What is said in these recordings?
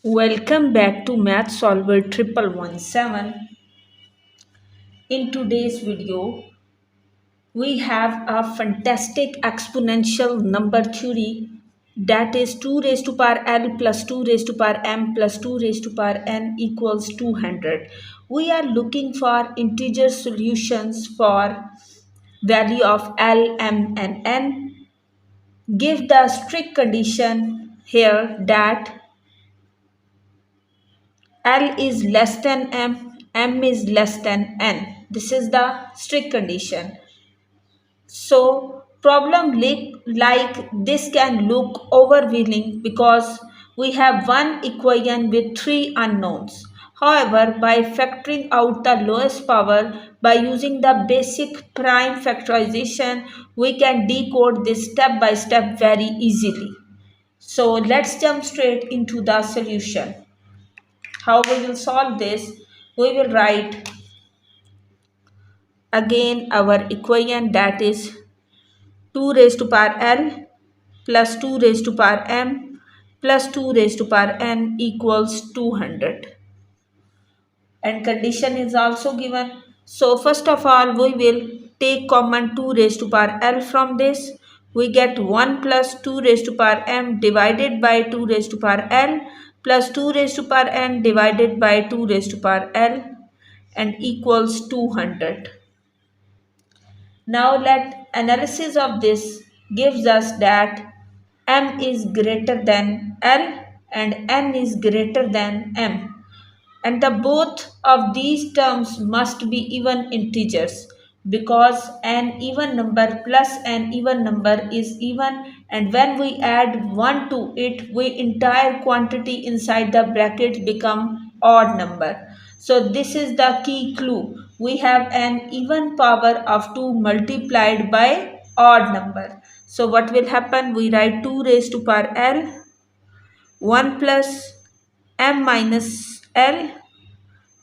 Welcome back to Math Solver 1117. In today's video, we have a fantastic exponential number theory, that is 2 raised to power L plus 2 raised to power M plus 2 raised to power N equals 200. We are looking for integer solutions for value of L, M and N. Give the strict condition here that L is less than M, M is less than N. This is the strict condition. So, problem like this can look overwhelming because we have one equation with three unknowns. However, by factoring out the lowest power by using the basic prime factorization, we can decode this step by step very easily. So, let's jump straight into the solution. How we will solve this? We will write again our equation, that is 2 raised to power L plus 2 raised to power M plus 2 raised to power N equals 200. And condition is also given. So first of all, we will take common 2 raised to power L from this. We get 1 plus 2 raised to power M divided by 2 raised to power L plus 2 raised to power N divided by 2 raised to power L and equals 200. Now let analysis of this gives us that M is greater than L and N is greater than M, and the both of these terms must be even integers because an even number plus an even number is even, and when we add 1 to it, we entire quantity inside the bracket become odd number. So this is the key clue. We have an even power of 2 multiplied by odd number. So what will happen? We write 2 raised to power L 1 plus M minus L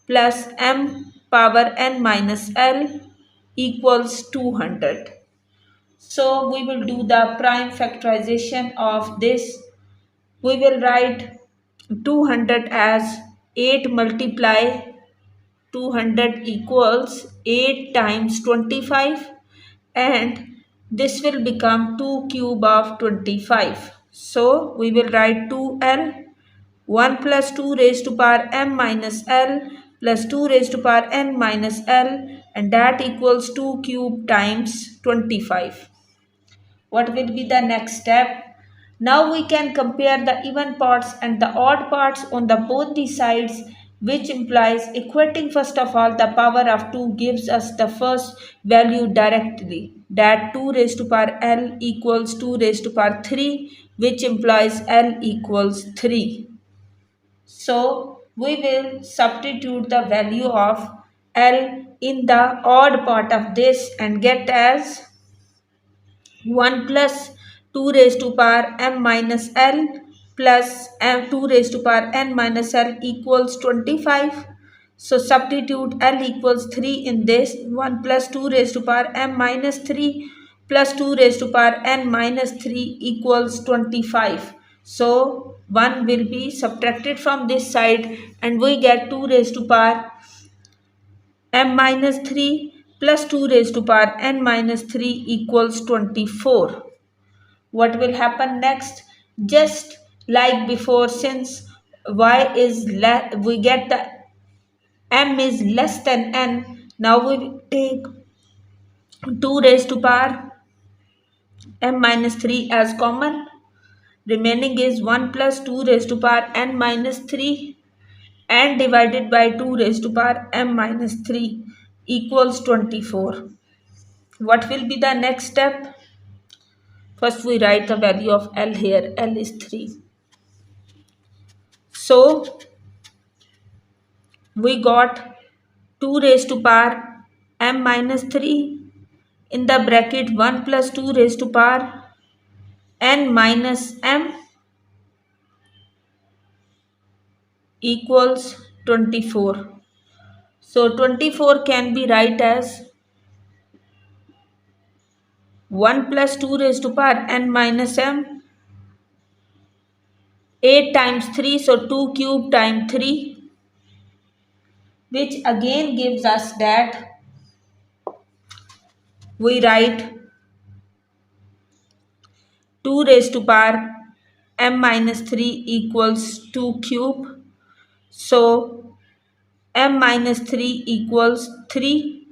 plus M power N minus L equals 200. So we will do the prime factorization of this. We will write 200 as 8 multiply 200 equals 8 times 25, and this will become 2 cube of 25. So we will write 2L 1 plus 2 raised to power M minus L plus 2 raised to power N minus L, and that equals 2 cube times 25. What will be the next step? Now we can compare the even parts and the odd parts on the both the sides, which implies equating first of all the power of 2 gives us the first value directly, that 2 raised to power L equals 2 raised to power 3, which implies L equals 3. So we will substitute the value of L in the odd part of this and get as 1 plus 2 raised to power M minus L plus M 2 raised to power N minus L equals 25. So substitute L equals 3 in this. 1 plus 2 raised to power M minus 3 plus 2 raised to power N minus 3 equals 25. So 1 will be subtracted from this side and we get 2 raised to power M minus 3 plus 2 raised to power N minus 3 equals 24. What will happen next? Just like before, since y is we get the M is less than N, now we take 2 raised to power M minus 3 as common. Remaining is 1 plus 2 raised to power N minus 3 and divided by 2 raised to power M minus 3 equals 24. What will be the next step? First we write the value of L here. L is 3. So we got 2 raised to power M minus 3 in the bracket 1 plus 2 raised to power N minus M equals 24. So 24 can be write as 1 plus 2 raised to power N minus M 8 times 3, so 2 cube times 3, which again gives us that we write 2 raised to power m minus 3 equals 2 cube. So m minus 3 equals 3.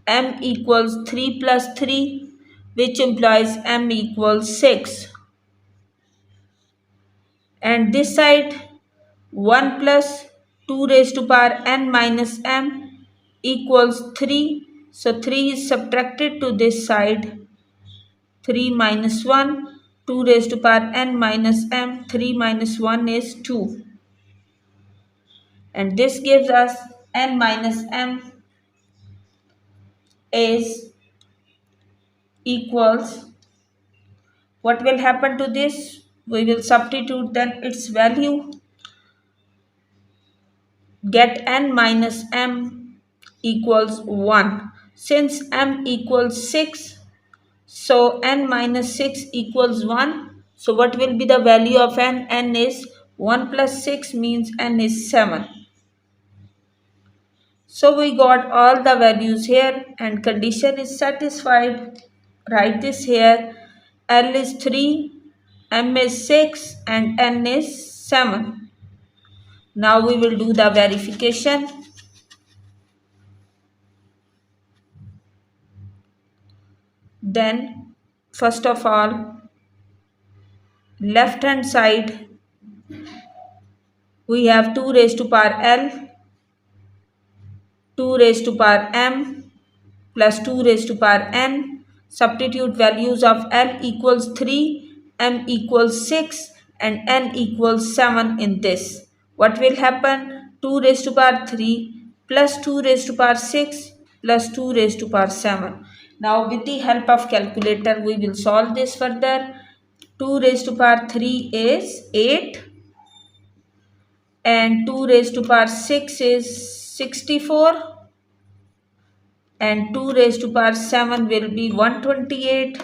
M equals 3 plus 3, which implies m equals 6. And this side 1 plus 2 raised to power n minus m equals 3. So 3 is subtracted to this side. 3 minus 1, 2 raised to power n minus m, 3 minus 1 is 2. And this gives us n minus m is equals, what will happen to this? We will substitute then its value, get n minus m equals 1. Since m equals 6, so n minus 6 equals 1. So what will be the value of n? N is 1 plus 6 means n is 7. So we got all the values here and condition is satisfied. Write this here. L is 3, m is 6 and n is 7. Now we will do the verification. Then first of all, left hand side we have 2 raised to power L, 2 raised to power m plus 2 raised to power n. Substitute values of L equals 3, m equals 6 and n equals 7 in this. What will happen? 2 raised to power 3 plus 2 raised to power 6 plus 2 raised to power 7. Now with the help of calculator we will solve this further. 2 raised to power 3 is 8 and 2 raised to power 6 is 64 and 2 raised to power 7 will be 128.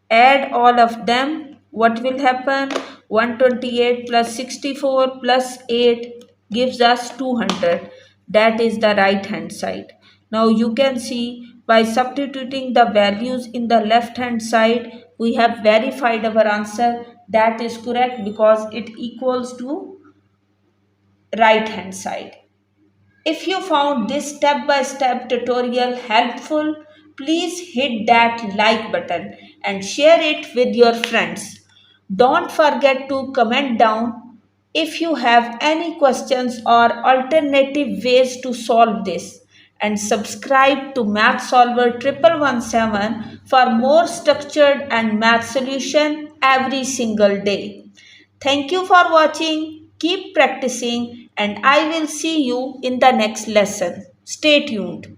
Add all of them. What will happen? 128 plus 64 plus 8 gives us 200. That is the right hand side. Now you can see by substituting the values in the left hand side, we have verified our answer. That is correct because it equals to right hand side. If you found this step-by-step tutorial helpful, please hit that like button and share it with your friends. Don't forget to comment down if you have any questions or alternative ways to solve this. And subscribe to Math Solver 1117 for more structured and math solution every single day. Thank you for watching. Keep practicing and I will see you in the next lesson. Stay tuned.